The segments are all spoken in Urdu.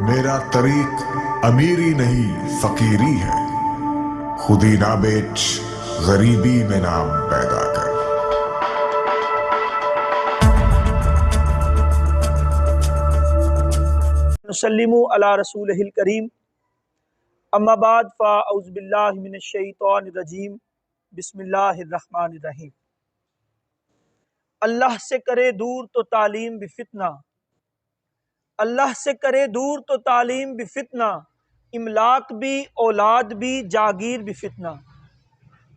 میرا طریق امیری نہیں فقیری ہے، خودی نہ بیچ غریبی میں نام پیدا کر۔ نسلم علی رسولہ الکریم، اما بعد فاعوذ باللہ من الشیطان الرجیم، بسم اللہ الرحمن الرحیم۔ اللہ سے کرے دور تو تعلیم بھی فتنہ، اللہ سے کرے دور تو تعلیم بھی فتنہ، املاک بھی اولاد بھی جاگیر بھی فتنہ،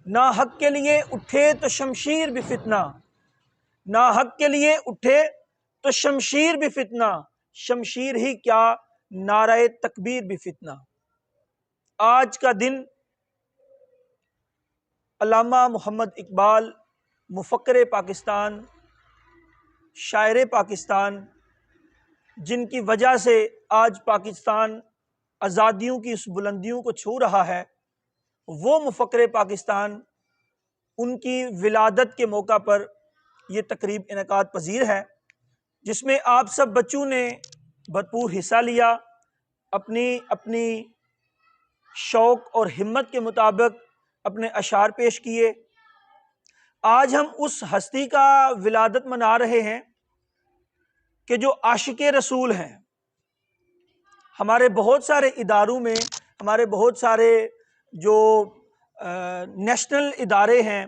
نہ حق کے لیے اٹھے تو شمشیر بھی فتنہ، نہ حق کے لیے اٹھے تو شمشیر بھی فتنہ، شمشیر ہی کیا نعرہ تکبیر بھی فتنہ۔ آج کا دن علامہ محمد اقبال، مفکر پاکستان، شاعر پاکستان، جن کی وجہ سے آج پاکستان آزادیوں کی اس بلندیوں کو چھو رہا ہے، وہ مفکر پاکستان، ان کی ولادت کے موقع پر یہ تقریب انعقاد پذیر ہے، جس میں آپ سب بچوں نے بھرپور حصہ لیا، اپنی شوق اور ہمت کے مطابق اپنے اشعار پیش کیے۔ آج ہم اس ہستی کا ولادت منا رہے ہیں کہ جو عاشق رسول ہیں۔ ہمارے بہت سارے اداروں میں، ہمارے بہت سارے جو نیشنل ادارے ہیں،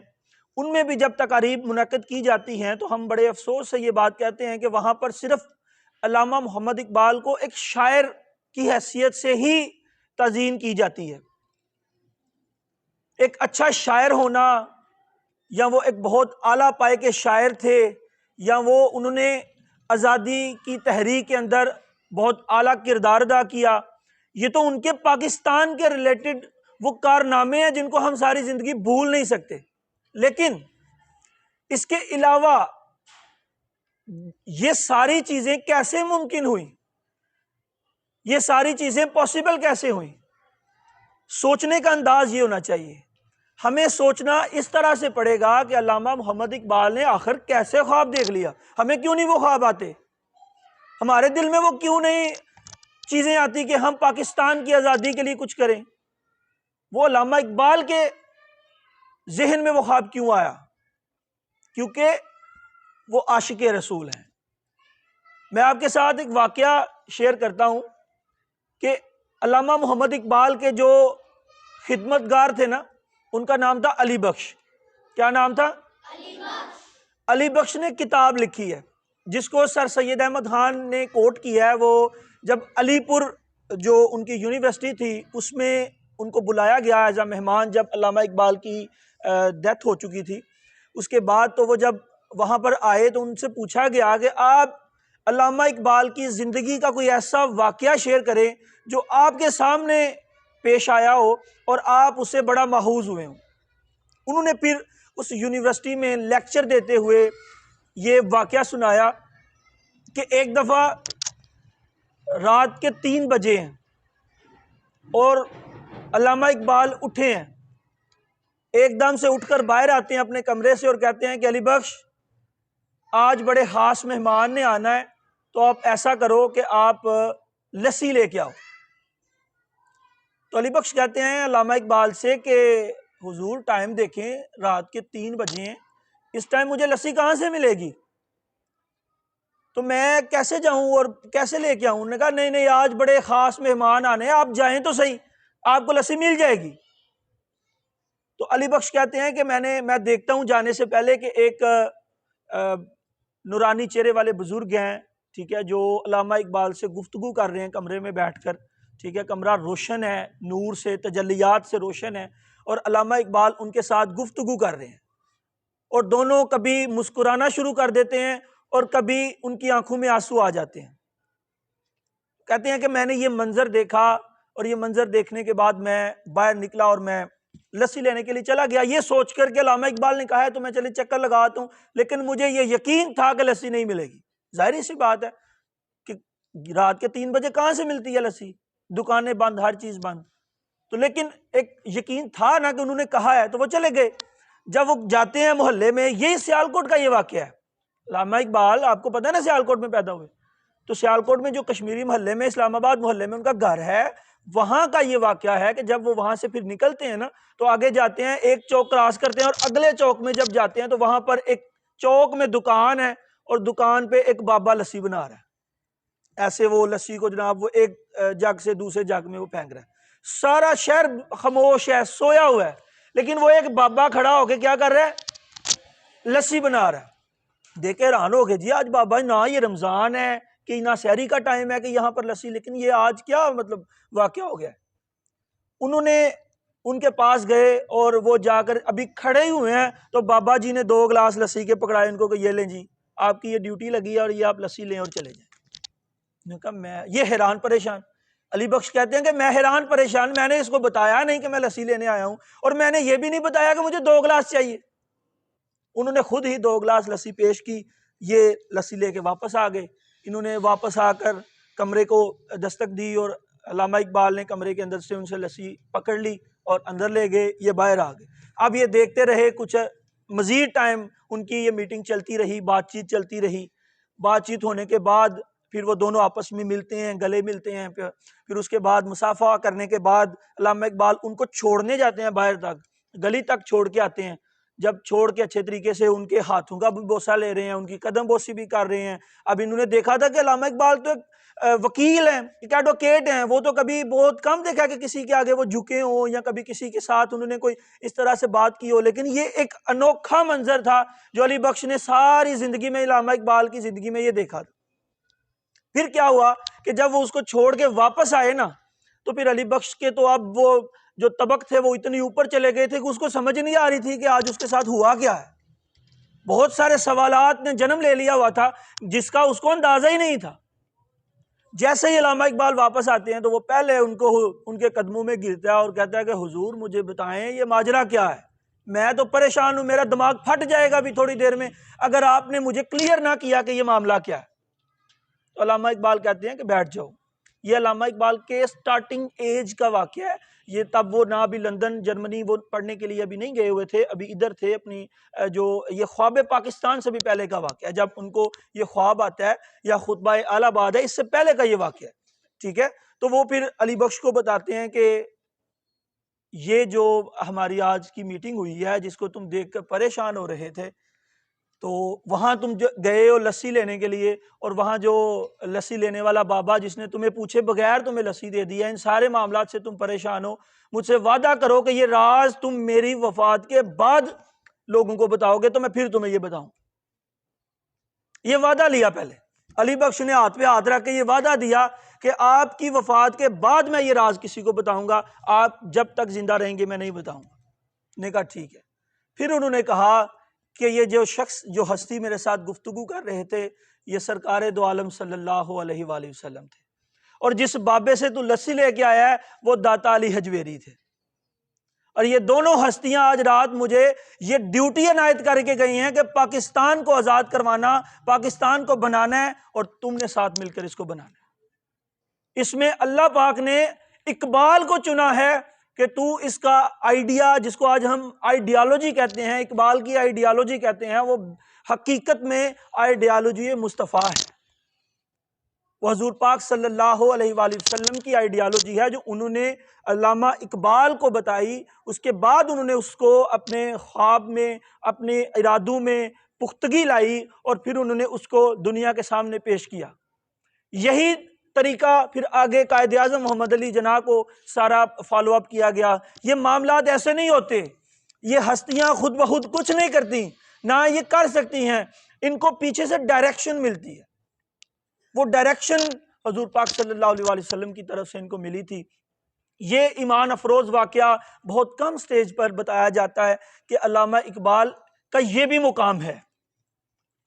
ان میں بھی جب تقاریب منعقد کی جاتی ہیں تو ہم بڑے افسوس سے یہ بات کہتے ہیں کہ وہاں پر صرف علامہ محمد اقبال کو ایک شاعر کی حیثیت سے ہی تعظیم کی جاتی ہے۔ ایک اچھا شاعر ہونا، یا وہ ایک بہت اعلیٰ پائے کے شاعر تھے، یا وہ انہوں نے آزادی کی تحریک کے اندر بہت اعلیٰ کردار ادا کیا، یہ تو ان کے پاکستان کے ریلیٹڈ وہ کارنامے ہیں جن کو ہم ساری زندگی بھول نہیں سکتے۔ لیکن اس کے علاوہ یہ ساری چیزیں کیسے ممکن ہوئیں، یہ ساری چیزیں پاسبل کیسے ہوئیں؟ سوچنے کا انداز یہ ہونا چاہیے۔ ہمیں سوچنا اس طرح سے پڑے گا کہ علامہ محمد اقبال نے آخر کیسے خواب دیکھ لیا، ہمیں کیوں نہیں وہ خواب آتے، ہمارے دل میں وہ کیوں نہیں چیزیں آتی کہ ہم پاکستان کی آزادی کے لیے کچھ کریں۔ وہ علامہ اقبال کے ذہن میں وہ خواب کیوں آیا؟ کیونکہ وہ عاشق رسول ہیں۔ میں آپ کے ساتھ ایک واقعہ شیئر کرتا ہوں کہ علامہ محمد اقبال کے جو خدمتگار تھے نا، ان کا نام تھا علی بخش۔ کیا نام تھا؟ علی بخش نے کتاب لکھی ہے جس کو سر سید احمد خان نے کوٹ کیا ہے۔ وہ جب علی پور جو ان کی یونیورسٹی تھی اس میں ان کو بلایا گیا ایز اے مہمان، جب علامہ اقبال کی ڈیتھ ہو چکی تھی، اس کے بعد تو وہ جب وہاں پر آئے تو ان سے پوچھا گیا کہ آپ علامہ اقبال کی زندگی کا کوئی ایسا واقعہ شیئر کریں جو آپ کے سامنے پیش آیا ہو اور آپ اس سے بڑا ماخوذ ہوئے ہوں۔ انہوں نے پھر اس یونیورسٹی میں لیکچر دیتے ہوئے یہ واقعہ سنایا کہ ایک دفعہ رات کے 3 بجے ہیں اور علامہ اقبال اٹھے ہیں، ایک دم سے اٹھ کر باہر آتے ہیں اپنے کمرے سے اور کہتے ہیں کہ علی بخش، آج بڑے خاص مہمان نے آنا ہے، تو آپ ایسا کرو کہ آپ لسی لے کے آؤ۔ تو علی بخش کہتے ہیں علامہ اقبال سے کہ حضور ٹائم دیکھیں، رات کے 3 بجے ہیں، اس ٹائم مجھے لسی کہاں سے ملے گی، تو میں کیسے جاؤں اور کیسے لے کے آؤں؟ انہوں نے کہا نہیں آج بڑے خاص مہمان آنے ہیں، آپ جائیں تو صحیح، آپ کو لسی مل جائے گی۔ تو علی بخش کہتے ہیں کہ میں دیکھتا ہوں جانے سے پہلے کہ ایک نورانی چہرے والے بزرگ ہیں، ٹھیک ہے، جو علامہ اقبال سے گفتگو کر رہے ہیں کمرے میں بیٹھ کر، ٹھیک ہے، کمرہ روشن ہے، نور سے، تجلیات سے روشن ہے، اور علامہ اقبال ان کے ساتھ گفتگو کر رہے ہیں، اور دونوں کبھی مسکرانا شروع کر دیتے ہیں اور کبھی ان کی آنکھوں میں آنسو آ جاتے ہیں۔ کہتے ہیں کہ میں نے یہ منظر دیکھا اور یہ منظر دیکھنے کے بعد میں باہر نکلا اور میں لسی لینے کے لیے چلا گیا، یہ سوچ کر کہ علامہ اقبال نے کہا ہے تو میں چلے چکر لگاتا ہوں، لیکن مجھے یہ یقین تھا کہ لسی نہیں ملے گی۔ ظاہر سی بات ہے کہ رات کے 3 بجے کہاں سے ملتی ہے لسی، دکانیں بند، ہر چیز بند، تو لیکن ایک یقین تھا نا کہ انہوں نے کہا ہے، تو وہ چلے گئے۔ جب وہ جاتے ہیں محلے میں، یہی سیالکوٹ کا یہ واقعہ ہے۔ علامہ اقبال آپ کو پتہ ہے نا سیالکوٹ میں پیدا ہوئے، تو سیالکوٹ میں جو کشمیری محلے میں، اسلام آباد محلے میں ان کا گھر ہے، وہاں کا یہ واقعہ ہے کہ جب وہ وہاں سے پھر نکلتے ہیں نا تو آگے جاتے ہیں، ایک چوک کراس کرتے ہیں اور اگلے چوک میں جب جاتے ہیں تو وہاں پر ایک چوک میں دکان ہے اور دکان پہ ایک بابا لسی بنا رہا ہے، ایسے وہ لسی کو جناب وہ ایک جگ سے دوسرے جگ میں وہ پھینک رہا ہے، سارا شہر خاموش ہے، سویا ہوا ہے، لیکن وہ ایک بابا کھڑا ہو کے کیا کر رہا ہے؟ لسی بنا رہا ہے۔ دیکھ کے حیران ہو گئے، جی آج بابا نہ یہ رمضان ہے کہ نہ سحری کا ٹائم ہے کہ یہاں پر لسی، لیکن یہ آج کیا مطلب واقعہ ہو گیا ہے؟ انہوں نے ان کے پاس گئے اور وہ جا کر ابھی کھڑے ہی ہوئے ہیں تو بابا جی نے 2 گلاس لسی کے پکڑائے ان کو کہ یہ لیں جی، آپ کی یہ ڈیوٹی لگی ہے اور یہ آپ لسی لیں اور چلے جائیں۔ نے کہا میں یہ حیران پریشان، علی بخش کہتے ہیں کہ میں حیران پریشان، میں نے اس کو بتایا نہیں کہ میں لسی لینے آیا ہوں، اور میں نے یہ بھی نہیں بتایا کہ مجھے 2 گلاس چاہیے۔ انہوں نے خود ہی 2 گلاس لسی پیش کی، یہ لسی لے کے واپس آ گئے۔ انہوں نے واپس آ کر کمرے کو دستک دی اور علامہ اقبال نے کمرے کے اندر سے ان سے لسی پکڑ لی اور اندر لے گئے، یہ باہر آ گئے۔ اب یہ دیکھتے رہے کچھ مزید ٹائم ان کی یہ میٹنگ چلتی رہی، بات چیت چلتی رہی۔ بات چیت ہونے کے بعد پھر وہ دونوں آپس میں ملتے ہیں، گلے ملتے ہیں، پھر اس کے بعد مصافحہ کرنے کے بعد علامہ اقبال ان کو چھوڑنے جاتے ہیں، باہر تک گلی تک چھوڑ کے آتے ہیں۔ جب چھوڑ کے اچھے طریقے سے ان کے ہاتھوں کا بھی بوسہ لے رہے ہیں، ان کی قدم بوسی بھی کر رہے ہیں۔ اب انہوں نے دیکھا تھا کہ علامہ اقبال تو ایک وکیل ہیں، ایک ایڈوکیٹ ہیں، وہ تو کبھی بہت کم دیکھا کہ کسی کے آگے وہ جھکے ہوں یا کبھی کسی کے ساتھ انہوں نے کوئی اس طرح سے بات کی ہو، لیکن یہ ایک انوکھا منظر تھا جو علی بخش نے ساری زندگی میں، علامہ اقبال کی زندگی میں یہ دیکھا تھا۔ پھر کیا ہوا کہ جب وہ اس کو چھوڑ کے واپس آئے نا تو پھر علی بخش کے تو اب وہ جو طبق تھے وہ اتنی اوپر چلے گئے تھے کہ اس کو سمجھ نہیں آ رہی تھی کہ آج اس کے ساتھ ہوا کیا ہے۔ بہت سارے سوالات نے جنم لے لیا ہوا تھا جس کا اس کو اندازہ ہی نہیں تھا۔ جیسے ہی علامہ اقبال واپس آتے ہیں تو وہ پہلے ان کے قدموں میں گرتا ہے اور کہتا ہے کہ حضور مجھے بتائیں یہ ماجرا کیا ہے، میں تو پریشان ہوں، میرا دماغ پھٹ جائے گا بھی تھوڑی دیر میں اگر آپ نے مجھے کلیئر نہ کیا کہ یہ معاملہ کیا ہے۔ تو علامہ اقبال کہتے ہیں کہ بیٹھ جاؤ۔ یہ علامہ اقبال کے سٹارٹنگ ایج کا واقعہ ہے، یہ تب وہ نہ ابھی لندن جرمنی وہ پڑھنے کے لیے ابھی نہیں گئے ہوئے تھے، ابھی ادھر تھے اپنی جو یہ خواب پاکستان سے بھی پہلے کا واقعہ ہے، جب ان کو یہ خواب آتا ہے یا خطبہ اہل آباد ہے اس سے پہلے کا یہ واقعہ ہے، ٹھیک ہے۔ تو وہ پھر علی بخش کو بتاتے ہیں کہ یہ جو ہماری آج کی میٹنگ ہوئی ہے جس کو تم دیکھ کر پریشان ہو رہے تھے، تو وہاں تم گئے ہو لسی لینے کے لیے، اور وہاں جو لسی لینے والا بابا جس نے تمہیں پوچھے بغیر تمہیں لسی دے دیا، ان سارے معاملات سے تم پریشان ہو، مجھ سے وعدہ کرو کہ یہ راز تم میری وفات کے بعد لوگوں کو بتاؤ گے تو میں پھر تمہیں یہ بتاؤں۔ یہ وعدہ لیا پہلے علی بخش نے، ہاتھ پہ ہاتھ رکھ کے یہ وعدہ دیا کہ آپ کی وفات کے بعد میں یہ راز کسی کو بتاؤں گا، آپ جب تک زندہ رہیں گے میں نہیں بتاؤں گا۔ نے کہا ٹھیک ہے۔ پھر انہوں نے کہا کہ یہ جو شخص جو ہستی میرے ساتھ گفتگو کر رہے تھے یہ سرکار دو عالم صلی اللہ علیہ وآلہ وسلم تھے، اور جس بابے سے تو لسی لے کے آیا ہے وہ داتا علی حجویری تھے، اور یہ دونوں ہستیاں آج رات مجھے یہ ڈیوٹی عنایت کر کے گئی ہیں کہ پاکستان کو آزاد کروانا، پاکستان کو بنانا ہے، اور تم نے ساتھ مل کر اس کو بنانا ہے۔ اس میں اللہ پاک نے اقبال کو چنا ہے کہ تو اس کا آئیڈیا، جس کو آج ہم آئیڈیالوجی کہتے ہیں، اقبال کی آئیڈیالوجی کہتے ہیں، وہ حقیقت میں آئیڈیالوجی مصطفیٰ ہے، وہ حضور پاک صلی اللہ علیہ وآلہ وسلم کی آئیڈیالوجی ہے جو انہوں نے علامہ اقبال کو بتائی، اس کے بعد انہوں نے اس کو اپنے خواب میں، اپنے ارادوں میں پختگی لائی، اور پھر انہوں نے اس کو دنیا کے سامنے پیش کیا۔ یہی طریقہ پھر آگے قائد اعظم محمد علی جناح کو سارا فالو اپ کیا گیا۔ یہ معاملات ایسے نہیں ہوتے، یہ ہستیاں خود بخود کچھ نہیں کرتی، نہ یہ کر سکتی ہیں، ان کو پیچھے سے ڈائریکشن ملتی ہے۔ وہ ڈائریکشن حضور پاک صلی اللہ علیہ وآلہ وسلم کی طرف سے ان کو ملی تھی۔ یہ ایمان افروز واقعہ بہت کم سٹیج پر بتایا جاتا ہے کہ علامہ اقبال کا یہ بھی مقام ہے۔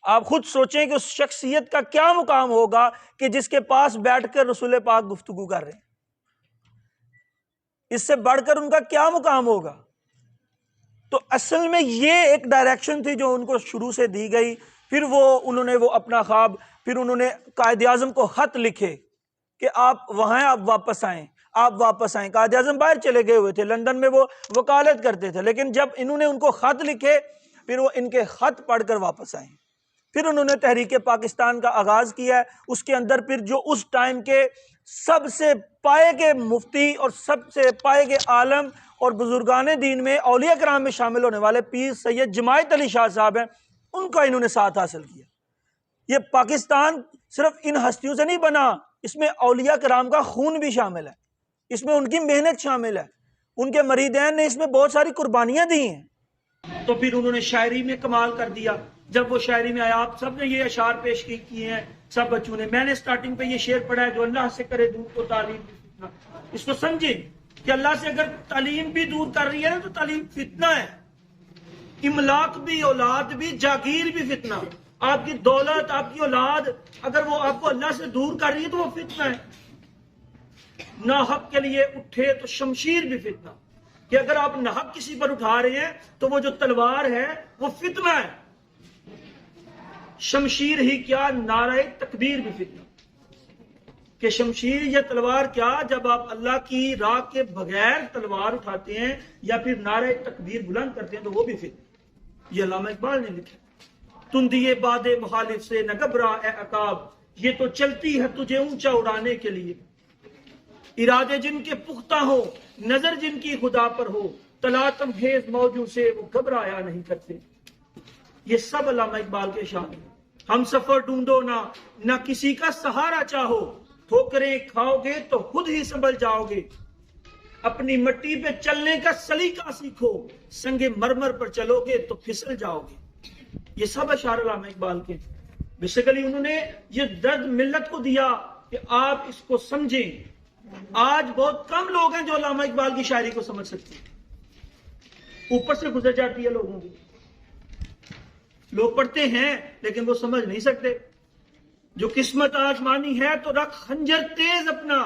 آپ خود سوچیں کہ اس شخصیت کا کیا مقام ہوگا کہ جس کے پاس بیٹھ کر رسول پاک گفتگو کر رہے ہیں، اس سے بڑھ کر ان کا کیا مقام ہوگا۔ تو اصل میں یہ ایک ڈائریکشن تھی جو ان کو شروع سے دی گئی۔ پھر انہوں نے اپنا خواب، پھر انہوں نے قائد اعظم کو خط لکھے کہ آپ وہاں آپ واپس آئیں، آپ واپس آئیں۔ قائد اعظم باہر چلے گئے ہوئے تھے، لندن میں وہ وکالت کرتے تھے، لیکن جب انہوں نے ان کو خط لکھے پھر وہ ان کے خط پڑھ کر واپس آئیں۔ پھر انہوں نے تحریک پاکستان کا آغاز کیا ہے. اس کے اندر پھر جو اس ٹائم کے سب سے پائے کے مفتی اور سب سے پائے کے عالم اور بزرگان دین میں اولیاء کرام میں شامل ہونے والے پیر سید جماعت علی شاہ صاحب ہیں، ان کا انہوں نے ساتھ حاصل کیا. یہ پاکستان صرف ان ہستیوں سے نہیں بنا، اس میں اولیاء کرام کا خون بھی شامل ہے، اس میں ان کی محنت شامل ہے، ان کے مریدین نے اس میں بہت ساری قربانیاں دی ہیں. تو پھر انہوں نے شاعری میں کمال کر دیا. جب وہ شاعری میں آیا، آپ سب نے یہ اشعار پیش کیے ہیں سب بچوں نے. میں نے سٹارٹنگ پہ یہ شعر پڑھا ہے، جو اللہ سے کرے دور تو تعلیم بھی فتنہ. اس کو سمجھیں کہ اللہ سے اگر تعلیم بھی دور کر رہی ہے نا تو تعلیم فتنہ ہے. املاک بھی، اولاد بھی، جاگیر بھی فتنہ. آپ کی دولت، آپ کی اولاد اگر وہ آپ کو اللہ سے دور کر رہی ہے تو وہ فتنہ ہے. ناحق کے لیے اٹھے تو شمشیر بھی فتنہ، کہ اگر آپ ناحق کسی پر اٹھا رہے ہیں تو وہ جو تلوار ہے وہ فتنہ ہے. شمشیر ہی کیا، نعرہ تکبیر بھی فتنہ. کہ شمشیر یا تلوار کیا، جب آپ اللہ کی راہ کے بغیر تلوار اٹھاتے ہیں یا پھر نعرہ تکبیر بلند کرتے ہیں تو وہ بھی فتنہ. یہ علامہ اقبال نے لکھا. تندیے باد مخالف سے نہ گھبرا اے عقاب، یہ تو چلتی ہے تجھے اونچا اڑانے کے لیے. ارادے جن کے پختہ ہو، نظر جن کی خدا پر ہو، تلاطم خیز موجوں سے وہ گھبرایا نہیں کرتے. یہ سب علامہ اقبال کے شان ہیں. ہم سفر ڈھونڈو نہ کسی کا سہارا چاہو، ٹھوکریں کھاؤ گے تو خود ہی سنبھل جاؤ گے. اپنی مٹی پہ چلنے کا سلیقہ سیکھو، سنگ مرمر پر چلو گے تو پھسل جاؤ گے. یہ سب اشعار علامہ اقبال کے. بیسیکلی انہوں نے یہ درد ملت کو دیا کہ آپ اس کو سمجھیں. آج بہت کم لوگ ہیں جو علامہ اقبال کی شاعری کو سمجھ سکتے ہیں. اوپر سے گزر جاتی ہے لوگوں کی. لوگ پڑھتے ہیں لیکن وہ سمجھ نہیں سکتے. جو قسمت آسمانی ہے تو رکھ خنجر تیز اپنا،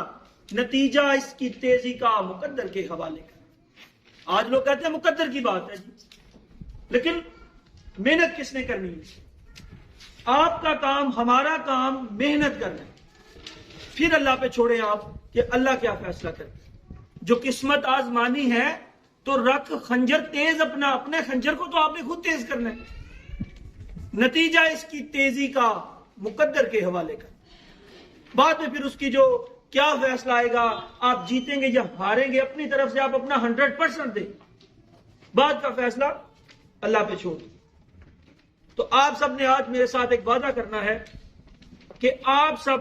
نتیجہ اس کی تیزی کا مقدر کے حوالے کا. آج لوگ کہتے ہیں مقدر کی بات ہے جی، لیکن محنت کس نے کرنی ہے؟ آپ کا کام، ہمارا کام محنت کرنا ہے. پھر اللہ پہ چھوڑیں آپ کہ اللہ کیا فیصلہ کرے. جو قسمت آزمانی ہے تو رکھ خنجر تیز اپنا، اپنے خنجر کو تو آپ نے خود تیز کرنا ہے. نتیجہ اس کی تیزی کا مقدر کے حوالے کا. بعد میں پھر اس کی جو کیا فیصلہ آئے گا، آپ جیتیں گے یا ہاریں گے، اپنی طرف سے آپ اپنا 100% دیں. بعد کا فیصلہ اللہ پہ چھوڑ. تو آپ سب نے آج میرے ساتھ ایک وعدہ کرنا ہے کہ آپ سب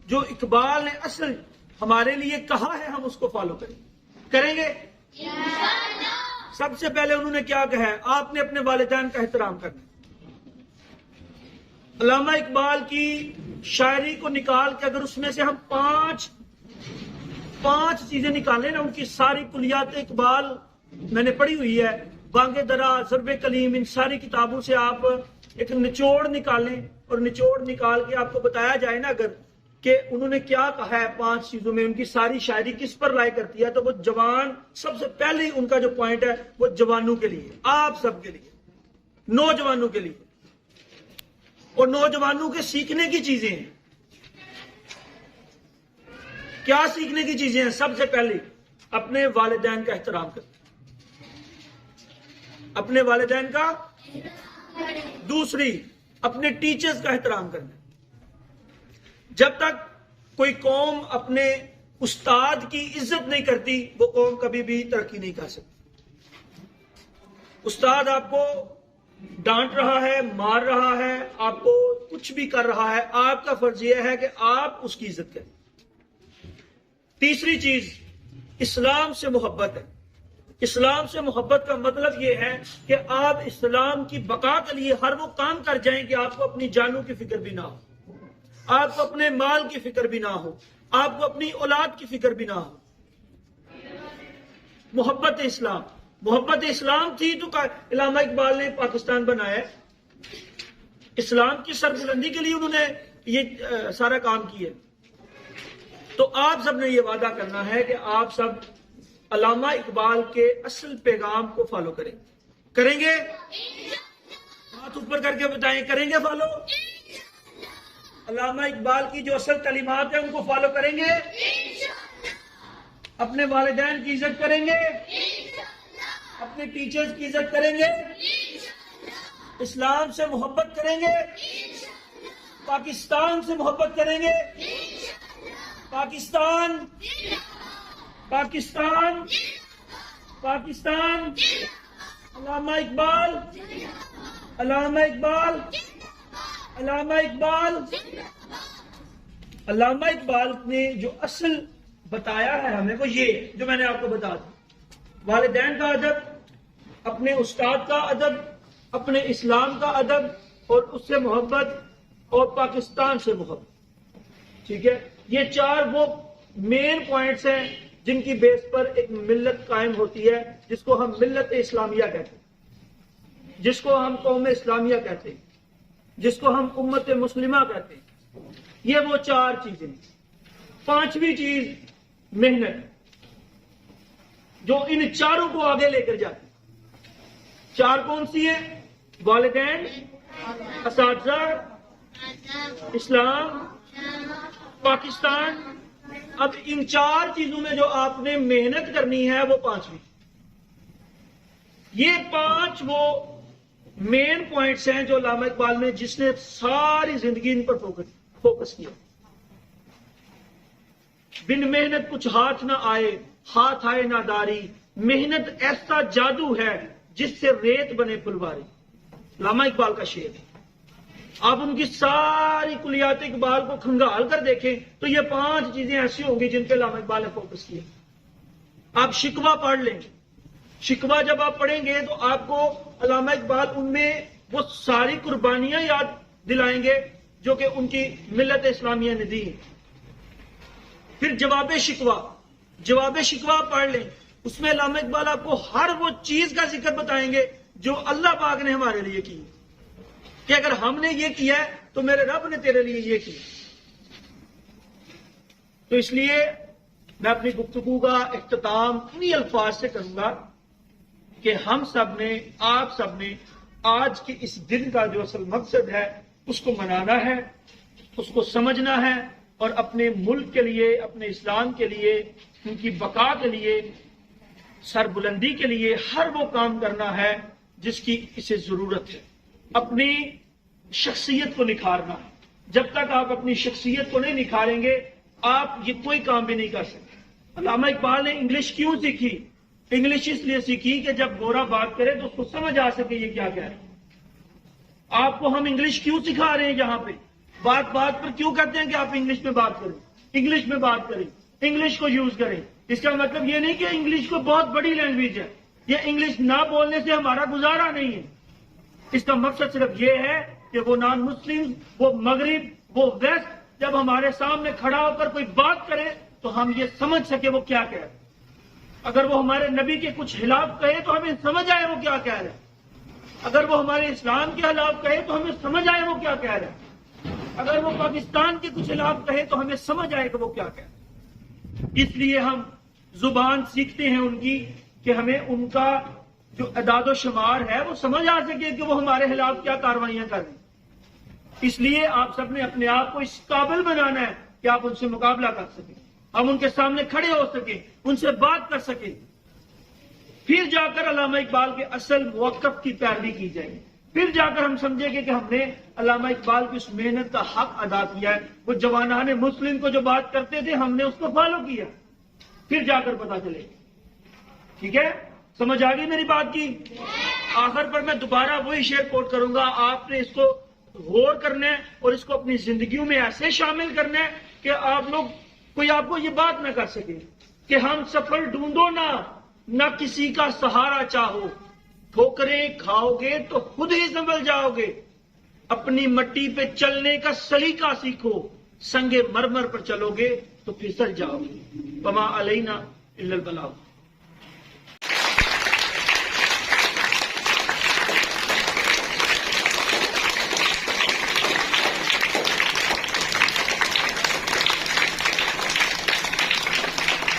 جو اقبال نے اصل ہمارے لیے کہا ہے ہم اس کو فالو کریں گے. سب سے پہلے انہوں نے کیا کہا ہے؟ آپ نے اپنے والدین کا احترام کرنا. علامہ اقبال کی شاعری کو نکال کے اگر اس میں سے ہم پانچ چیزیں نکالیں نا، ان کی ساری کلیات اقبال میں نے پڑھی ہوئی ہے، بانگ درا، ضرب کلیم، ان ساری کتابوں سے آپ ایک نچوڑ نکالیں اور نچوڑ نکال کے آپ کو بتایا جائے نا اگر کہ انہوں نے کیا کہا ہے 5 چیزوں میں، ان کی ساری شاعری کس پر رائے کرتی ہے، تو وہ جوان، سب سے پہلے ان کا جو پوائنٹ ہے وہ جوانوں کے لیے، آپ سب کے لیے، نوجوانوں کے لیے. اور نوجوانوں کے سیکھنے کی چیزیں ہیں. کیا سیکھنے کی چیزیں ہیں؟ سب سے پہلے اپنے والدین کا احترام کرنا. اپنے والدین کا. دوسری، اپنے ٹیچرز کا احترام کرنا. جب تک کوئی قوم اپنے استاد کی عزت نہیں کرتی وہ قوم کبھی بھی ترقی نہیں کر سکتی. استاد آپ کو ڈانٹ رہا ہے، مار رہا ہے، آپ کو کچھ بھی کر رہا ہے، آپ کا فرض یہ ہے کہ آپ اس کی عزت کریں. تیسری چیز، اسلام سے محبت ہے. اسلام سے محبت کا مطلب یہ ہے کہ آپ اسلام کی بقا کے لیے ہر وہ کام کر جائیں کہ آپ کو اپنی جانوں کی فکر بھی نہ ہو، آپ کو اپنے مال کی فکر بھی نہ ہو، آپ کو اپنی اولاد کی فکر بھی نہ ہو. محبت اسلام. محبت اسلام تھی تو علامہ اقبال نے پاکستان بنایا. اسلام کی سربلندی کے لیے انہوں نے یہ سارا کام کیا. تو آپ سب نے یہ وعدہ کرنا ہے کہ آپ سب علامہ اقبال کے اصل پیغام کو فالو کریں گے. ہاتھ اوپر کر کے بتائیں، کریں گے فالو؟ علامہ اقبال کی جو اصل تعلیمات ہیں ان کو فالو کریں گے. اپنے والدین کی عزت کریں گے، اپنے ٹیچرز کی عزت کریں گے، اسلام سے محبت کریں گے. پاکستان سے محبت کریں گے؟ پاکستان پاکستان پاکستان علامہ اقبال علامہ اقبال علامہ اقبال علامہ اقبال نے جو اصل بتایا ہے ہمیں وہ یہ جو میں نے آپ کو بتا دیا، والدین کا ادب، اپنے استاد کا ادب، اپنے اسلام کا ادب اور اس سے محبت اور پاکستان سے محبت. ٹھیک ہے، یہ چار وہ مین پوائنٹس ہیں جن کی بیس پر ایک ملت قائم ہوتی ہے، جس کو ہم ملت اسلامیہ کہتے ہیں، جس کو ہم قوم اسلامیہ کہتے ہیں، جس کو ہم امت مسلمہ کہتے ہیں. یہ وہ چار چیزیں. پانچویں چیز محنت، جو ان چاروں کو آگے لے کر جاتی. چار کون سی ہیں؟ والدین، اساتذہ، اسلام، پاکستان. اب ان چار چیزوں میں جو آپ نے محنت کرنی ہے وہ پانچویں. یہ پانچ وہ مین پوائنٹس ہیں جو علامہ اقبال نے، جس نے ساری زندگی ان پر فوکس کیا. بن محنت کچھ ہاتھ نہ آئے، ہاتھ آئے ناداری، محنت ایسا جادو ہے جس سے ریت بنے پھلواری. علامہ اقبال کا شعر ہے. آپ ان کی ساری کلیات اقبال کو کھنگال کر دیکھیں تو یہ پانچ چیزیں ایسی ہوں گی جن پہ علامہ اقبال نے فوکس کیا. آپ شکوہ پڑھ لیں، شکوہ جب آپ پڑھیں گے تو آپ کو علامہ اقبال ان میں وہ ساری قربانیاں یاد دلائیں گے جو کہ ان کی ملت اسلامیہ نے دی. پھر جواب شکوہ پڑھ لیں، اس میں علامہ اقبال آپ کو ہر وہ چیز کا ذکر بتائیں گے جو اللہ پاک نے ہمارے لیے کی، کہ اگر ہم نے یہ کیا ہے تو میرے رب نے تیرے لیے یہ کیا. تو اس لیے میں اپنی گفتگو کا اختتام انہی الفاظ سے کروں گا کہ ہم سب نے، آپ سب نے آج کے اس دن کا جو اصل مقصد ہے اس کو منانا ہے، اس کو سمجھنا ہے اور اپنے ملک کے لیے، اپنے اسلام کے لیے، ان کی بقا کے لیے، سربلندی کے لیے ہر وہ کام کرنا ہے جس کی اسے ضرورت ہے. اپنی شخصیت کو نکھارنا ہے. جب تک آپ اپنی شخصیت کو نہیں نکھاریں گے آپ یہ کوئی کام بھی نہیں کر سکتے. علامہ اقبال نے انگلش کیوں سیکھی؟ انگلش اس لیے سیکھی کہ جب گورا بات کرے تو اس کو سمجھ آ سکے یہ کیا کہہ رہے ہیں. آپ کو ہم انگلش کیوں سکھا رہے ہیں؟ یہاں پہ بات پر کیوں کرتے ہیں کہ آپ انگلش میں بات کریں، انگلش میں بات کریں، انگلش کو یوز کریں. اس کا مطلب یہ نہیں کہ انگلش کو بہت بڑی لینگویج ہے، یہ انگلش نہ بولنے سے ہمارا گزارا نہیں ہے. اس کا مقصد صرف یہ ہے کہ وہ نان مسلم، وہ مغرب، وہ ویسٹ جب ہمارے سامنے کھڑا ہو کر کوئی بات کرے تو ہم یہ سمجھ سکے وہ کیا کہہ رہے ہیں. اگر وہ ہمارے نبی کے کچھ خلاف کہے تو ہمیں سمجھ آئے وہ کیا کہہ رہے ہیں. اگر وہ ہمارے اسلام کے خلاف کہے تو ہمیں سمجھ آئے وہ کیا کہہ رہے ہیں. اگر وہ پاکستان کے کچھ خلاف کہے تو ہمیں سمجھ آئے کہ وہ کیا کہہ رہے ہیں. اس لیے ہم زبان سیکھتے ہیں ان کی کہ ہمیں ان کا جو اعداد و شمار ہے وہ سمجھ آ سکے کہ وہ ہمارے خلاف کیا کاروائیاں کر رہے ہیں. اس لیے آپ سب نے اپنے آپ کو اس قابل بنانا ہے کہ آپ ان سے مقابلہ کر سکیں، ہم ان کے سامنے کھڑے ہو سکیں، ان سے بات کر سکیں. پھر جا کر علامہ اقبال کے اصل موقف کی پیروی کی جائے گی. پھر جا کر ہم سمجھیں گے کہ ہم نے علامہ اقبال کی اس محنت کا حق ادا کیا ہے. وہ جوانان مسلم کو جو بات کرتے تھے ہم نے اس کو فالو کیا. پھر جا کر پتا چلے گا. ٹھیک ہے، سمجھ آ گئی میری بات کی؟ آخر پر میں دوبارہ وہی شعر کوٹ کروں گا. آپ نے اس کو غور کرنا ہے اور اس کو اپنی زندگیوں میں ایسے شامل کرنا ہے کہ آپ لوگ کوئی آپ کو یہ بات نہ کر سکے کہ ہم سفر ڈھونڈو نہ کسی کا سہارا چاہو، ٹھوکریں کھاؤ گے تو خود ہی سنبھل جاؤ گے. اپنی مٹی پہ چلنے کا سلیقہ سیکھو، سنگ مرمر پر چلو گے تو پھسل جاؤ گے. وما علینا الا البلاغ.